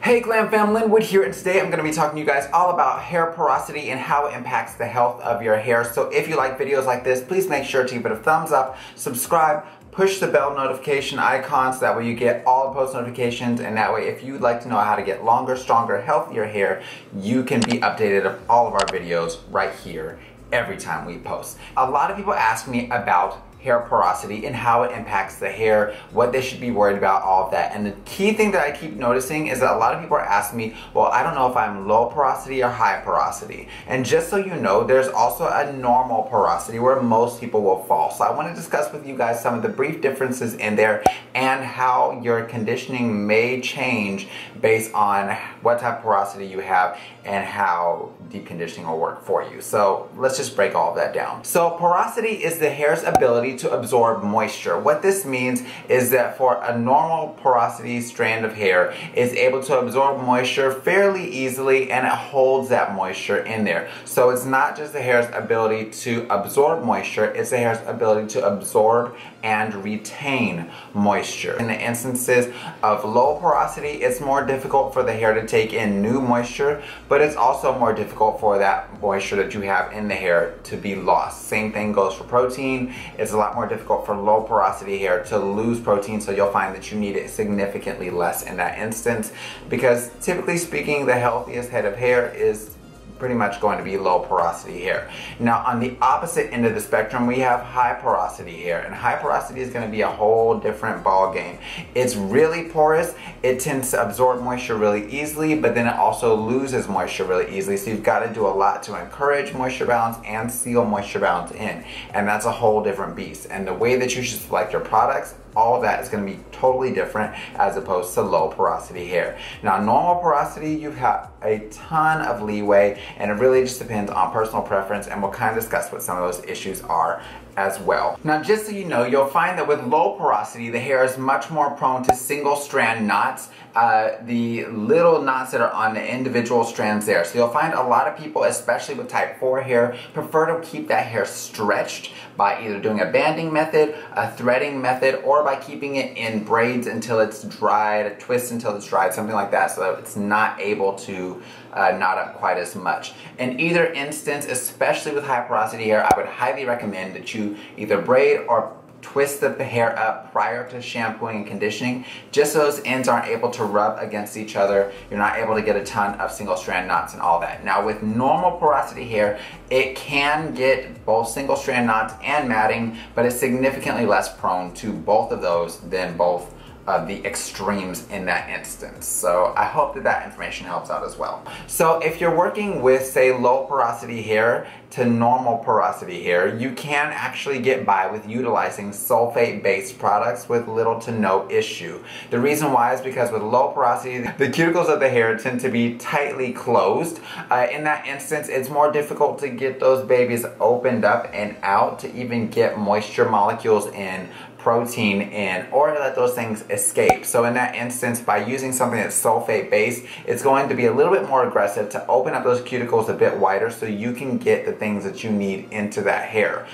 Hey Glam fam, Linwood here, and today I'm going to be talking to you guys all about hair porosity and how it impacts the health of your hair. So if you like videos like this, please make sure to give it a thumbs up, subscribe, push the bell notification icon so that way you get all the post notifications, and that way if you'd like to know how to get longer, stronger, healthier hair, you can be updated of all of our videos right here every time we post. A lot of people ask me about hair porosity and how it impacts the hair, what they should be worried about, all of that. And the key thing that I keep noticing is that a lot of people are asking me, well, I don't know if I'm low porosity or high porosity. And just so you know, there's also a normal porosity where most people will fall. So I want to discuss with you guys some of the brief differences in there and how your conditioning may change based on what type of porosity you have and how deep conditioning will work for you. So let's just break all of that down. So porosity is the hair's ability to absorb moisture. What this means is that for a normal porosity strand of hair is able to absorb moisture fairly easily, and it holds that moisture in there. So it's not just the hair's ability to absorb moisture, it's the hair's ability to absorb and retain moisture. In the instances of low porosity, it's more difficult for the hair to take in new moisture, but it's also more difficult for that moisture that you have in the hair to be lost. Same thing goes for protein. It's a lot more difficult for low porosity hair to lose protein, so you'll find that you need it significantly less in that instance, because typically speaking, the healthiest head of hair is pretty much going to be low porosity hair. Now on the opposite end of the spectrum, we have high porosity hair, and high porosity is going to be a whole different ball game. It's really porous, it tends to absorb moisture really easily, but then it also loses moisture really easily, so you've got to do a lot to encourage moisture balance and seal moisture balance in, and that's a whole different beast. And the way that you should select your products, all of that is going to be totally different as opposed to low porosity hair. Now normal porosity, you've got a ton of leeway, and it really just depends on personal preference, and we'll kind of discuss what some of those issues are as well. Now just so you know, you'll find that with low porosity, the hair is much more prone to single strand knots, the little knots that are on the individual strands there. So you'll find a lot of people, especially with type 4 hair, prefer to keep that hair stretched by either doing a banding method, a threading method, or by keeping it in braids until it's dried, a twist until it's dried, something like that, so that it's not able to knot up quite as much. In either instance, especially with high porosity hair, I would highly recommend that you either braid or twist the hair up prior to shampooing and conditioning, just so those ends aren't able to rub against each other. You're not able to get a ton of single strand knots and all that. Now with normal porosity hair, it can get both single strand knots and matting, but it's significantly less prone to both of those than both of the extremes in that instance. So I hope that that information helps out as well. So if you're working with, say, low porosity hair to normal porosity hair, you can actually get by with utilizing sulfate-based products with little to no issue. The reason why is because with low porosity, the cuticles of the hair tend to be tightly closed. In that instance, it's more difficult to get those babies opened up and out, to even get moisture molecules in, protein in, or to let those things escape. So in that instance, by using something that's sulfate based, it's going to be a little bit more aggressive to open up those cuticles a bit wider so you can get the things that you need into that hair.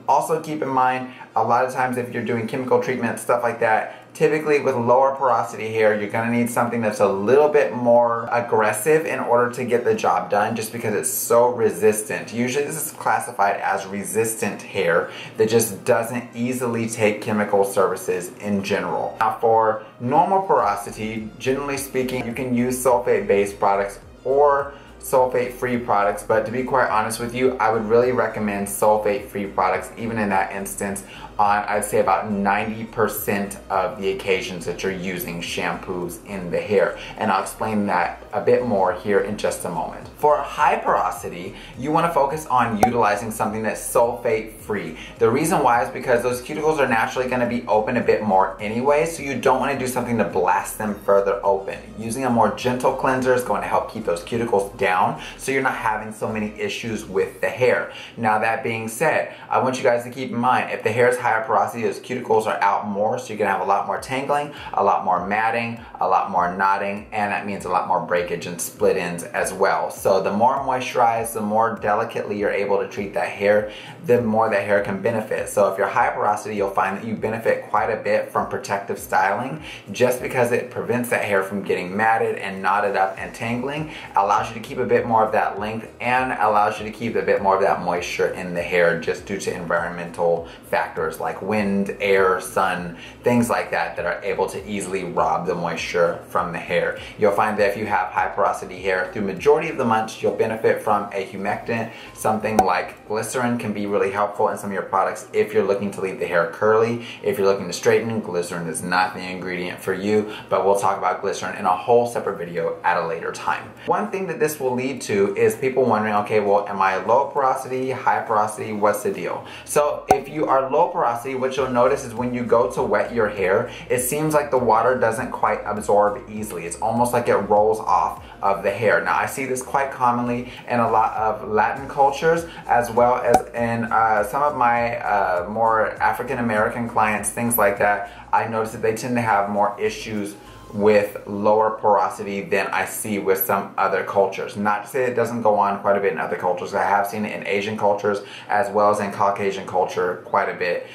Also keep in mind, a lot of times if you're doing chemical treatment, stuff like that, typically with lower porosity hair, you're going to need something that's a little bit more aggressive in order to get the job done, just because it's so resistant. Usually this is classified as resistant hair that just doesn't easily take chemical services in general. Now for normal porosity, generally speaking, you can use sulfate-based products or sulfate-free products, but to be quite honest with you, I would really recommend sulfate-free products, even in that instance, on I'd say about 90% of the occasions that you're using shampoos in the hair. And I'll explain that a bit more here in just a moment. For high porosity, you want to focus on utilizing something that's sulfate-free. The reason why is because those cuticles are naturally going to be open a bit more anyway, so you don't want to do something to blast them further open. Using a more gentle cleanser is going to help keep those cuticles down, so you're not having so many issues with the hair. Now that being said, I want you guys to keep in mind, if the hair is higher porosity, those cuticles are out more, so you're gonna have a lot more tangling, a lot more matting, a lot more knotting, and that means a lot more breakage and split ends as well. So the more moisturized, the more delicately you're able to treat that hair, the more that hair can benefit. So if you're high porosity, you'll find that you benefit quite a bit from protective styling, just because it prevents that hair from getting matted and knotted up and tangling, allows you to keep a bit more of that length, and allows you to keep a bit more of that moisture in the hair just due to environmental factors like wind, air, sun, things like that that are able to easily rob the moisture from the hair. You'll find that if you have high porosity hair, through majority of the months you'll benefit from a humectant. Something like glycerin can be really helpful in some of your products if you're looking to leave the hair curly. If you're looking to straighten, glycerin is not the ingredient for you, but we'll talk about glycerin in a whole separate video at a later time. One thing that this will lead to is people wondering, okay, well, am I low porosity, high porosity, what's the deal? So if you are low porosity, what you'll notice is when you go to wet your hair, it seems like the water doesn't quite absorb easily. It's almost like it rolls off of the hair. Now, I see this quite commonly in a lot of Latin cultures, as well as in some of my more African American clients, things like that. I notice that they tend to have more issues with lower porosity than I see with some other cultures. Not to say it doesn't go on quite a bit in other cultures. I have seen it in Asian cultures as well as in Caucasian culture quite a bit.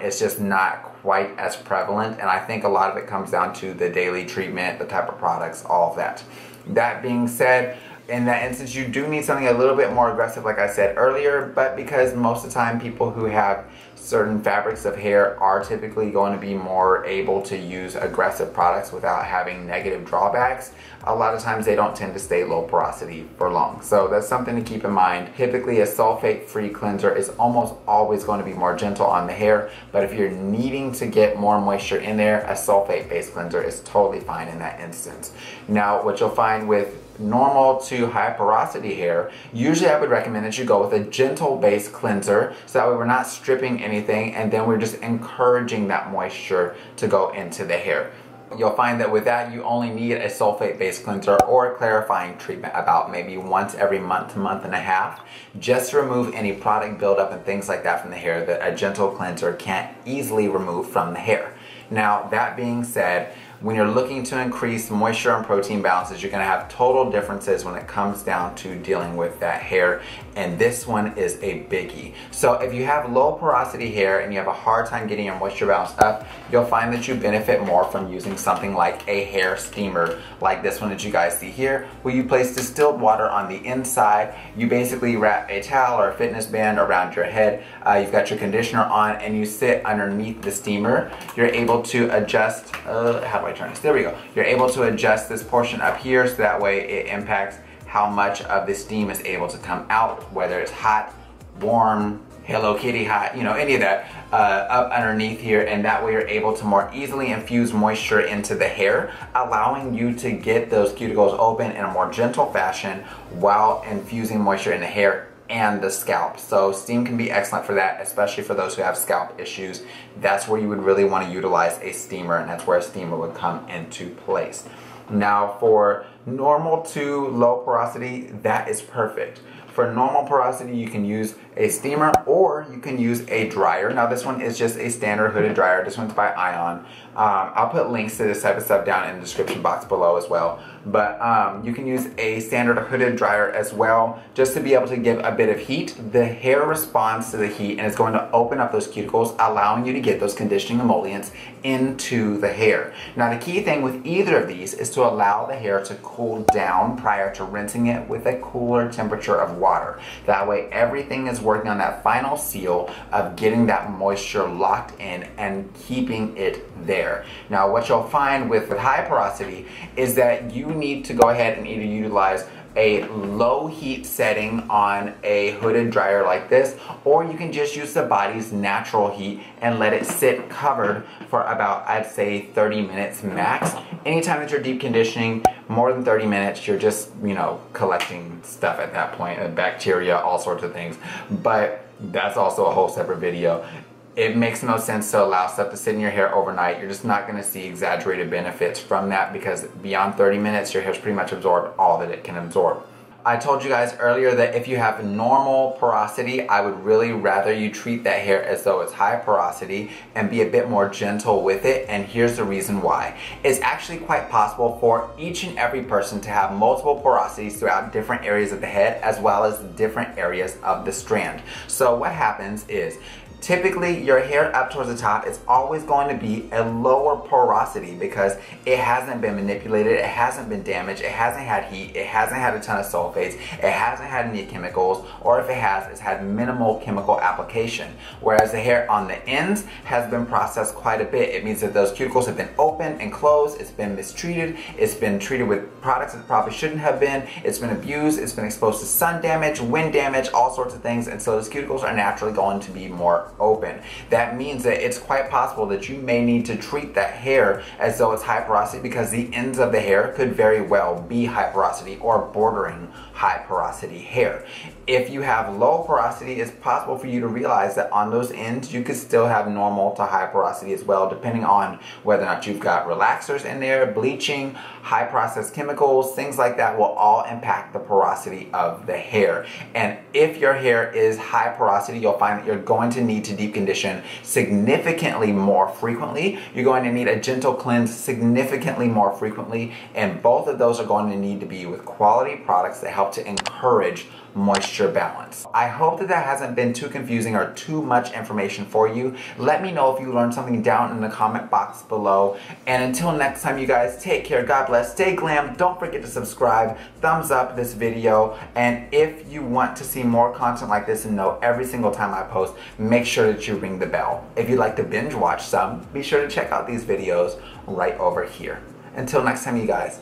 It's just not quite as prevalent, and I think a lot of it comes down to the daily treatment, the type of products, all of that. That being said, in that instance, you do need something a little bit more aggressive, like I said earlier, but because most of the time people who have certain fabrics of hair are typically going to be more able to use aggressive products without having negative drawbacks, a lot of times they don't tend to stay low porosity for long. So that's something to keep in mind. Typically a sulfate-free cleanser is almost always going to be more gentle on the hair, but if you're needing to get more moisture in there, a sulfate-based cleanser is totally fine in that instance. Now, what you'll find with normal to high porosity hair, usually I would recommend that you go with a gentle base cleanser, so that way we're not stripping anything, and then we're just encouraging that moisture to go into the hair. You'll find that with that, you only need a sulfate-based cleanser or a clarifying treatment about maybe once every month to month and a half, just to remove any product buildup and things like that from the hair that a gentle cleanser can't easily remove from the hair. Now, that being said, when you're looking to increase moisture and protein balances, you're going to have total differences when it comes down to dealing with that hair, and this one is a biggie. So if you have low porosity hair and you have a hard time getting your moisture balance up, you'll find that you benefit more from using something like a hair steamer, like this one that you guys see here, where you place distilled water on the inside. You basically wrap a towel or a fitness band around your head. You've got your conditioner on, and you sit underneath the steamer. You're able to adjust, how do I turn this? There we go. You're able to adjust this portion up here, so that way it impacts how much of the steam is able to come out, whether it's hot, warm, Hello Kitty hot, you know, any of that up underneath here, and that way you're able to more easily infuse moisture into the hair, allowing you to get those cuticles open in a more gentle fashion while infusing moisture in the hair and the scalp. So steam can be excellent for that, especially for those who have scalp issues. That's where you would really want to utilize a steamer, and that's where a steamer would come into place. Now, for normal to low porosity, that is perfect. For normal porosity, you can use a steamer or you can use a dryer. Now, this one is just a standard hooded dryer. This one's by Ion. I'll put links to this type of stuff down in the description box below as well. But you can use a standard hooded dryer as well, just to be able to give a bit of heat. The hair responds to the heat and it's going to open up those cuticles, allowing you to get those conditioning emollients into the hair. Now, the key thing with either of these is to allow the hair to cool down prior to rinsing it with a cooler temperature of water. That way everything is working on that final seal of getting that moisture locked in and keeping it there. Now, what you'll find with high porosity is that you need to go ahead and either utilize a low heat setting on a hooded dryer like this, or you can just use the body's natural heat and let it sit covered for about, I'd say, 30 minutes max. Anytime that you're deep conditioning, more than 30 minutes, you're just, you know, collecting stuff at that point, bacteria, all sorts of things. But that's also a whole separate video. It makes no sense to allow stuff to sit in your hair overnight. You're just not going to see exaggerated benefits from that, because beyond 30 minutes, your hair's pretty much absorbed all that it can absorb. I told you guys earlier that if you have normal porosity, I would really rather you treat that hair as though it's high porosity and be a bit more gentle with it, and here's the reason why. It's actually quite possible for each and every person to have multiple porosities throughout different areas of the head as well as different areas of the strand. So what happens is, typically your hair up towards the top is always going to be a lower porosity because it hasn't been manipulated, it hasn't been damaged, it hasn't had heat, it hasn't had a ton of sulfates, it hasn't had any chemicals, or if it has, it's had minimal chemical application. Whereas the hair on the ends has been processed quite a bit. It means that those cuticles have been open and closed, it's been mistreated, it's been treated with products that it probably shouldn't have been, it's been abused, it's been exposed to sun damage, wind damage, all sorts of things, and so those cuticles are naturally going to be more open. That means that it's quite possible that you may need to treat that hair as though it's high porosity because the ends of the hair could very well be high porosity or bordering high porosity hair. If you have low porosity, it's possible for you to realize that on those ends you could still have normal to high porosity as well, depending on whether or not you've got relaxers in there, bleaching, high processed chemicals, things like that will all impact the porosity of the hair. And if your hair is high porosity, you'll find that you're going to need to deep condition significantly more frequently. You're going to need a gentle cleanse significantly more frequently, and both of those are going to need to be with quality products that help to encourage moisture balance. I hope that that hasn't been too confusing or too much information for you. Let me know if you learned something down in the comment box below. And until next time, you guys, take care, God bless, stay glam, don't forget to subscribe, thumbs up this video, and if you want to see more content like this and know every single time I post, make sure that you ring the bell. If you'd like to binge watch some, be sure to check out these videos right over here. Until next time, you guys,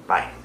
bye.